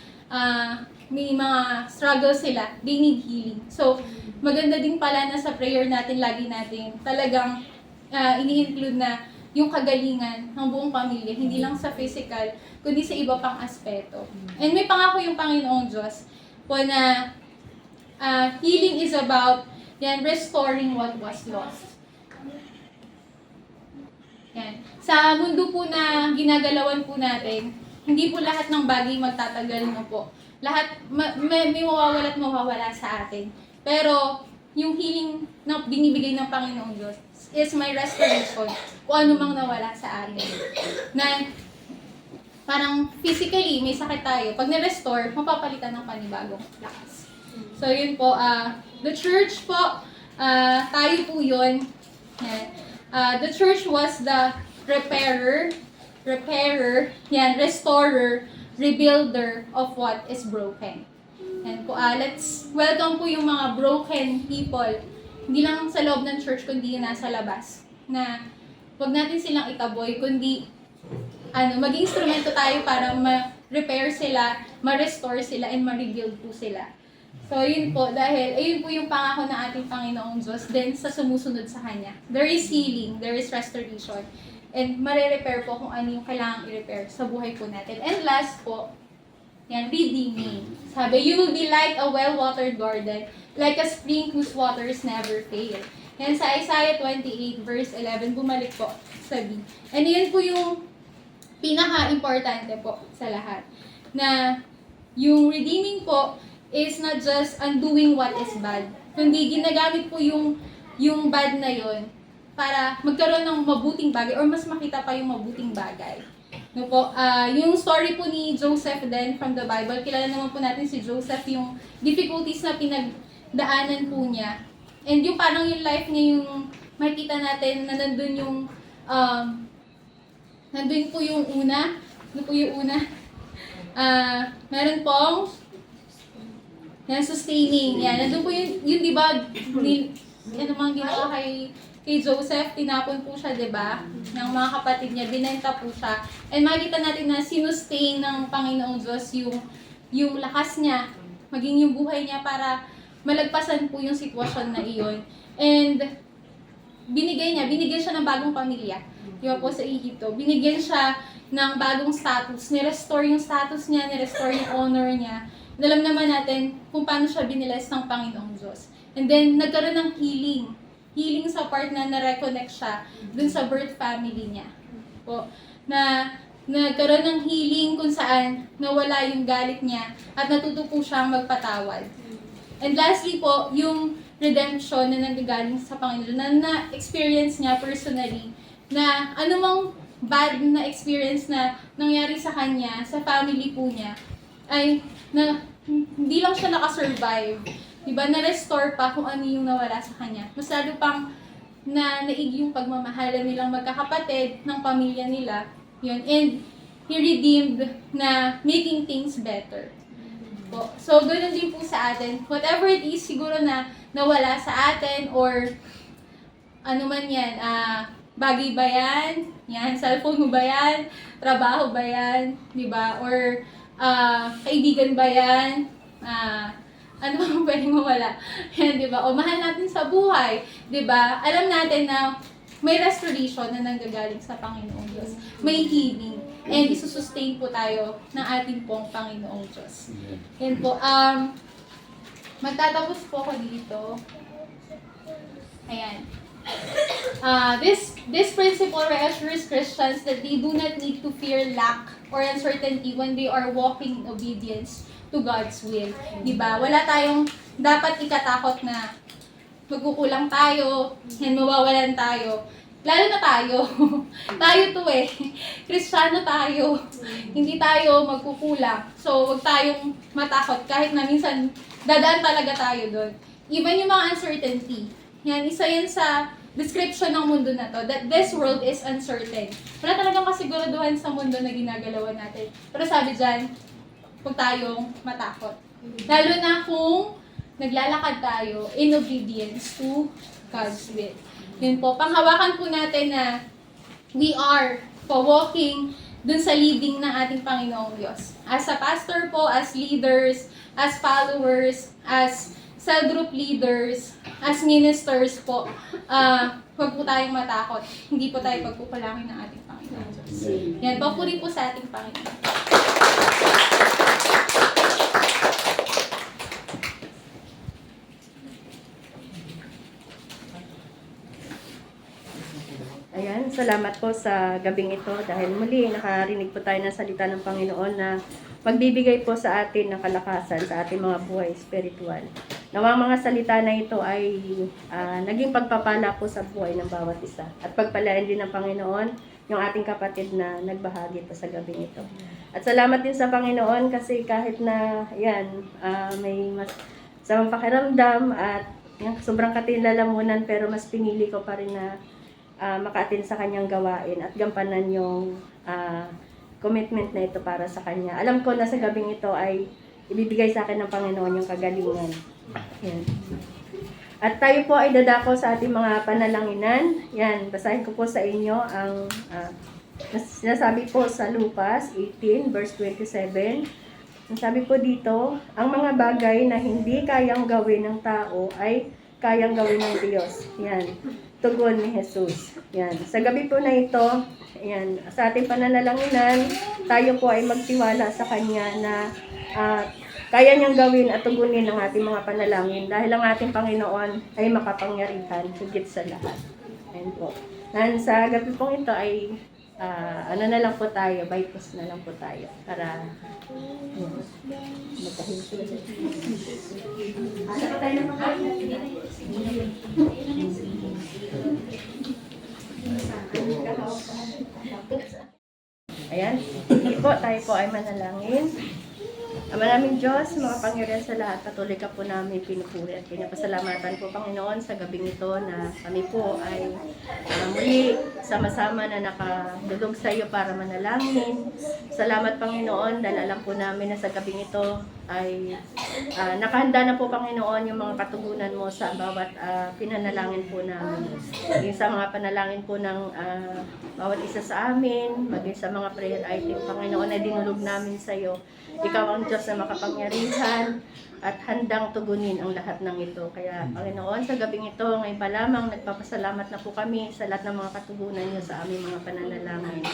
May mga struggles sila, they need healing. So, maganda din pala na sa prayer natin, lagi natin talagang ini-include na yung kagalingan ng buong pamilya, hindi lang sa physical, kundi sa iba pang aspeto. And may pangako yung Panginoong Diyos po na healing is about restoring what was lost. Yan. Sa mundo po na ginagalawan po natin, hindi po lahat ng bagay magtatagal mo po. Lahat, may mawawala at mawawala sa atin. Pero, yung healing na binibigay ng Panginoong Diyos is my restoration kung ano mang nawala sa atin. Na parang physically may sakit tayo. Pag na-restore, mapapalitan ng panibagong lakas. So yun po, the church po, tayo po yun. Yan. The church was the repairer, restorer, rebuilder of what is broken. And po, let's welcome po yung mga broken people, hindi lang sa loob ng church, kundi nasa labas. Na wag natin silang itaboy, kundi maging instrumento tayo para ma-repair sila, ma-restore sila, and ma-rebuild po sila. So, yun po, dahil ayun po yung pangako ng ating Panginoong Diyos, then sa sumusunod sa Kanya. There is healing, there is restoration, and mare-repair po kung ano yung kailangang i-repair sa buhay po natin. And last po, yan, redeeming. Sabi, you will be like a well-watered garden, like a spring whose waters never fail. Yan sa Isaiah 28 verse 11, bumalik po sa B. And yun po yung pinaka-importante po sa lahat. Na yung redeeming po is not just undoing what is bad, kundi ginagamit po yung bad na yon para magkaroon ng mabuting bagay or mas makita pa yung mabuting bagay. No po, yung story po ni Joseph then from the Bible, kilala naman po natin si Joseph, yung difficulties na pinagdaanan po niya. And yung parang yung life niya, yung makikita natin na nandun yung, nandun po yung una, ano po yung una? Meron pong, sustaining, yan. Nandun po yung di ba, ano mga ginawa kay Joseph, tinapon po siya, di ba? Ng mga kapatid niya, binenta po siya. And makikita natin na sinustain ng Panginoong Diyos yung lakas niya, maging yung buhay niya para malagpasan po yung sitwasyon na iyon. And binigyan siya ng bagong pamilya. Di ba po sa Egypto? Binigyan siya ng bagong status. Ni-restore yung status niya, ni-restore yung honor niya. Alam naman natin kung paano siya biniles ng Panginoong Diyos. And then, nagkaroon ng healing. Healing sa part na na-reconnect siya dun sa birth family niya. Po, na nagkaroon ng healing kung saan nawala yung galit niya at natuto po siyang magpatawad. And lastly po, yung redemption na nanggagaling sa Panginoon na na-experience niya personally na anumang bad na experience na nangyari sa kanya, sa family po niya, ay na hindi lang siya nakasurvive. Diba? Na-restore pa kung ano yung nawala sa kanya. Mas lalo pang naig yung pagmamahala nilang magkakapatid ng pamilya nila. Yun. And He redeemed na making things better. Po. So, ganoon din po sa atin. Whatever it is, siguro na nawala sa atin or ano man yan, bagay ba yan? Yan, cellphone mo ba yan? Trabaho ba yan? Diba? Or kaibigan ba yan? Ano bang pwedeng mawala? Yan, diba? O mahal natin sa buhay. Diba? Alam natin na may restoration na nanggagaling sa Panginoong Diyos. May healing. And isusustain po tayo ng ating pong Panginoong Diyos. Yan po. Magtatapos po ako dito. Ayan. This principle reassures Christians that they do not need to fear lack or uncertainty when they are walking in obedience to God's will. Diba? Wala tayong dapat ikatakot na magkukulang tayo and mawawalan tayo. Lalo na tayo. Tayo to eh. Kristiyano tayo. Hindi tayo magkukulang. So, wag tayong matakot kahit na minsan dadaan talaga tayo doon. Even yung mga uncertainty. Yan, isa yan sa description ng mundo na to, that this world is uncertain. Wala talagang kasiguraduhan sa mundo na ginagalawan natin. Pero sabi dyan, huwag tayong matakot. Lalo na kung naglalakad tayo in obedience to God's will. Yun po, panghawakan po natin na we are walking dun sa leading ng ating Panginoong Diyos. As a pastor po, as leaders, as followers, as cell group leaders, as ministers po, huwag po tayong matakot. Hindi po tayo pagpupalangin ng ating Panginoong Diyos. Yan, papuri po sa ating Panginoon. Ayan, salamat po sa gabing ito dahil muli nakarinig po tayo ng salita ng Panginoon na magbibigay po sa atin ng kalakasan sa ating mga buhay spiritual. Nawang mga salita na ito ay naging pagpapala po sa buhay ng bawat isa. At pagpalain din ng Panginoon yung ating kapatid na nagbahagi pa sa gabing ito. At salamat din sa Panginoon kasi kahit na may mas samang pakiramdam at yung sobrang katilalamunan, pero mas pinili ko pa rin na maka-attend sa kanyang gawain at gampanan yung commitment na ito para sa kanya. Alam ko na sa gabing ito ay ibibigay sa akin ng Panginoon yung kagalingan. Yan. At tayo po ay dadako sa ating mga panalanginan. Yan, basahin ko po sa inyo ang sinasabi po sa Lucas 18 verse 27. Ang sabi po dito, ang mga bagay na hindi kayang gawin ng tao ay kayang gawin ng Diyos. Yan, tugon ni Jesus. Yan, sa gabi po na ito, yan, sa ating pananalanginan, tayo po ay magtiwala sa Kanya na kaya niyang gawin at tugunin ang ating mga panalangin dahil ang ating Panginoon ay makapangyarihan higit sa lahat. Ayan po. Sa gabi pong ito ay na lang po tayo, bypass na lang po tayo para magkahinto. Ano pa tayo ng Ayan. Hindi po, tayo po ay manalangin. Maraming Diyos, mga Panginoon sa lahat, patuloy ka po namin pinupuri at pinapasalamatan po, Panginoon, sa gabing ito na kami po ay muli sama-sama na nakadulog sa iyo para manalangin. Salamat, Panginoon, dahil alam po namin na sa gabing ito ay nakahanda na po, Panginoon, yung mga katugunan mo sa bawat pinanalangin po namin. Maging sa mga panalangin po ng bawat isa sa amin, maging sa mga prayer item, Panginoon, na dinulog namin sa iyo. Ikaw ang Diyos na makapangyarihan at handang tugunin ang lahat ng ito. Kaya, Panginoon, sa gabing ito, ngayon pa lamang, nagpapasalamat na po kami sa lahat ng mga katugunan niyo sa aming mga pananalangin.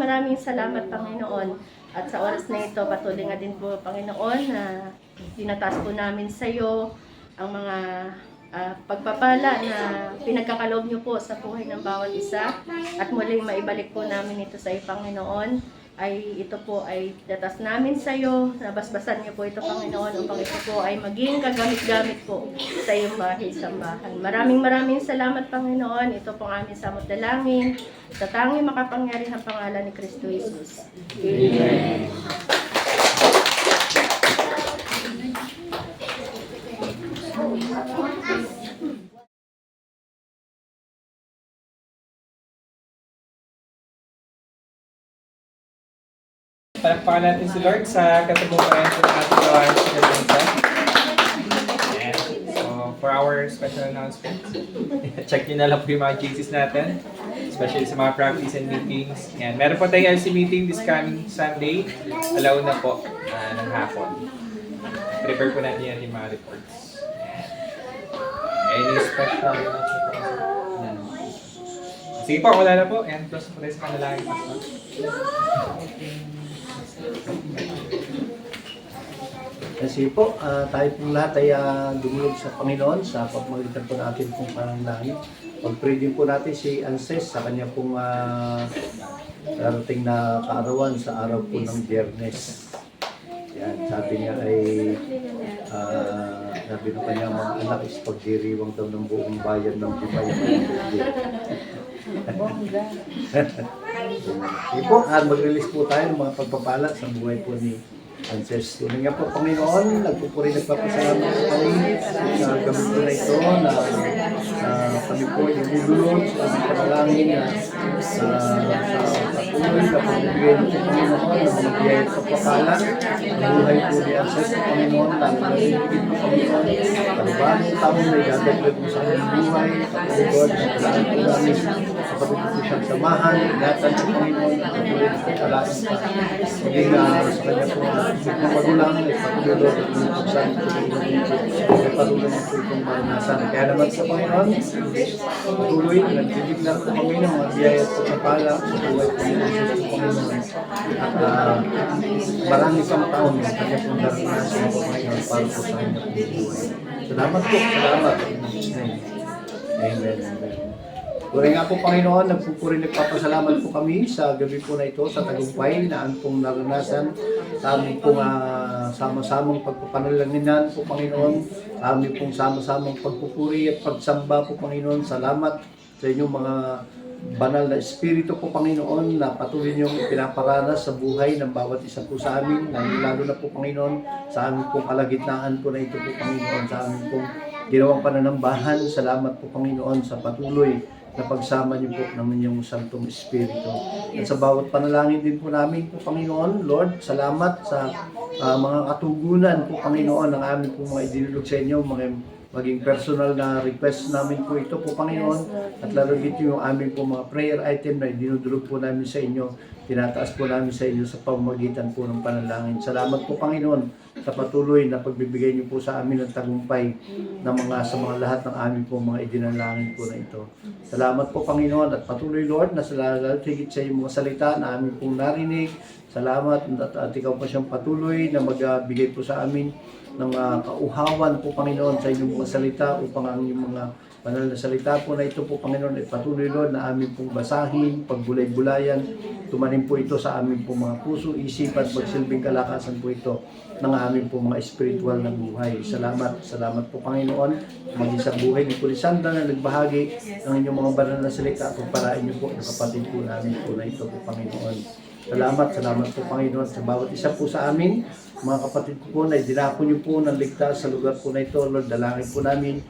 Maraming salamat, Panginoon. At sa oras na ito, patuloy nga din po, Panginoon, na tinataas po namin sa iyo ang mga pagpapala na pinagkakaloob niyo po sa buhay ng bawat isa. At muling maibalik po namin ito sa iyo, Panginoon. Ito po ay datas namin sa iyo, nabasbasan niyo po ito, Panginoon, upang ito po ay maging kagamit-gamit po sa iyong bahay-sambahan. Maraming salamat, Panginoon. Ito po ang aming samot dalangin sa tanging makapangyarihang pangalan ni Kristo Jesus. Amen. Palakpakan natin si Lord sa katagumpayan sa ating gawain sa Kalingita. So, for our special announcement, check nyo na lang po yung mga cases natin, especially sa mga practice and meetings. Yan. Meron po tayong LC meeting this coming Sunday, alauna po ng hapon. Prepare po natin yan yung mga reports. Any special announcement? Sige po, wala na po. And close po tayo sa panalangin. Kasi po, tayo pong lahat ay dumulog sa Panginoon sa pagmamagitan po natin pong panalangin. Pag-pray din po natin si Anses sa kanya pong darating na kaarawan sa araw po ng Biyernes. Yan, sabi niya ay sabi ng kanyang mga anak is pagdiriwang daw ng buong bayan ng Bibay. Sige po, mag-release po tayo ng mga pagpapala sa buhay po ni Anses. Tunay nga po, Panginoon, nagpupuri, nagpapasalamat sa kami sa gabi po na ito na kami po ay nagululog sa aming panalangin na sa patuloy na pagbibigay ng Panginoon ng mga biyaya at pagpapala. Ang buhay po ni Anses sa Panginoon, talo na rinigit ng Panginoon. Panibagong taon na idadagdag mo sa aming buhay. Pagod, nagpalaan po namin sa patuloy po siyang samahan, ingatan ng Panginoon, patuloy na pagkalaan sa maging sa kanya po ng magulang ay patuloy at pinagpagsan ay patuloy ng pulpong maranasan. Kaya naman sa Panginoon, patuloy na nagtitig lang po kami ng mga biyaya at pagpapala sa buhay po ng Jesus po Panginoon. At marami pang taon na kanya pong naranasan po Panginoon para po sa kanya pong buhay. Salamat po, salamat. Amen. Tuloy nga po, Panginoon, nagpupuri, nagpapasalamat po kami sa gabi po na ito, sa tagumpay na pong naranasan sa aming pong sama-samang pagpapanalaginan po, Panginoon, sa aming pong sama-samang pagpupuri at pagsamba po, Panginoon. Salamat sa inyong mga banal na Espiritu po, Panginoon, na patuloy niyong pinaparanas sa buhay ng bawat isa po sa amin, lalo na po, Panginoon, sa aming pong kalagitnaan po na ito po, Panginoon, sa aming pong ginawang pananambahan. Salamat po, Panginoon, sa patuloy na pagsama niyo po ng inyong Santong Espiritu. At sa bawat panalangin din po namin po, Panginoon, Lord, salamat sa mga katugunan po, Panginoon, ng aming po mga idinulog sa inyo, maging personal na request namin po ito po, Panginoon, at lalo dito yung aming po mga prayer item na dinudulog po namin sa inyo, tinataas po namin sa inyo sa pamamagitan po ng panalangin. Salamat po, Panginoon, sa patuloy na pagbibigay niyo po sa amin ng tagumpay sa mga lahat ng aming po mga idinalangin po na ito. Salamat po, Panginoon, at patuloy, Lord, na lalo higit sa iyong mga salita na aming pong narinig. Salamat at ikaw po siyang patuloy na magbigay po sa amin ng kauhawan po, Panginoon, sa inyong mga salita upang ang inyong mga banal na salita po na ito po, Panginoon, ay patuloy, Lord, na aming pong basahin, pagbulay-bulayan, tumanim po ito sa aming pong mga puso, isip at magsilbing kalakasan po ito ng aming pong mga spiritual na buhay. Salamat po, Panginoon, maging sa buhay ni Pulisanda na nagbahagi ng inyong mga banal na salita at pagparain niyo po ang kapatid po namin po na ito po, Panginoon. Salamat po, Panginoon, sa bawat isa po sa amin. Mga kapatid ko po na dinako niyo po ng ligtas sa lugar po na ito, Lord. Dalangin po namin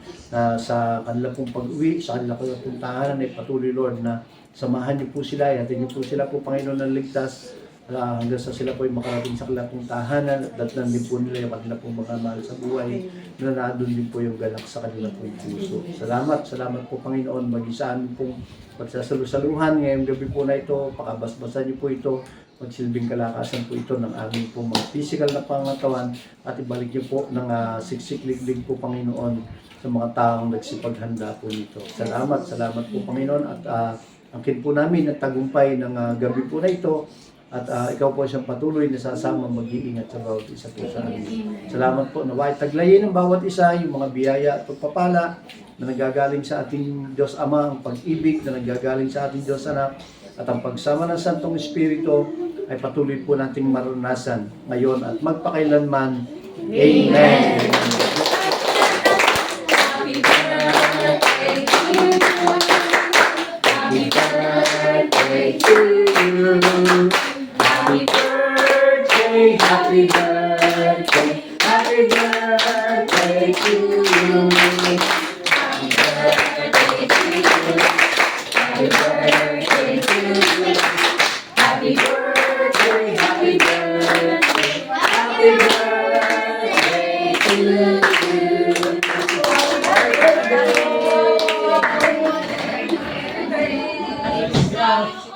sa kanila pong pag-uwi, sa kanila pong tahanan ay patuloy, Lord, na samahan niyo po sila, ihatid niyo po sila po, Panginoon, ng ligtas hanggang sa sila po ay makarating sa kanila pong tahanan at datnan din po nila yung kanila pong mga mahal sa buhay na naandun din po yung galak sa kanila pong puso. Salamat po, Panginoon, mag-isaan pong pagsasalusaluhan ngayong gabi po na ito, pakabasbasan niyo po ito, magsilbing kalakasan po ito ng aming po mga physical na pangatawan at ibalik niyo po ng siksik-liglig po, Panginoon, sa mga taong nagsipaghanda po nito. Salamat po, Panginoon, at angkin po namin ang tagumpay ng gabi po na ito at ikaw po siyang patuloy na sasama mag-iingat sa bawat isa po sa amin. Salamat po, nawa'y taglayin ng bawat isa yung mga biyaya at pagpapala na nagagaling sa ating Diyos Ama, ang pag-ibig na nagagaling sa ating Diyos Anak, at ang pagsama ng Santong Espiritu ay patuloy po nating maranasan ngayon at magpakailanman. Amen. Happy birthday to you. Happy birthday to you. Happy birthday, happy birthday, happy birthday to you. Happy birthday to you. Happy birthday to you. Happy birthday, happy birthday, happy birthday to you. Happy birthday.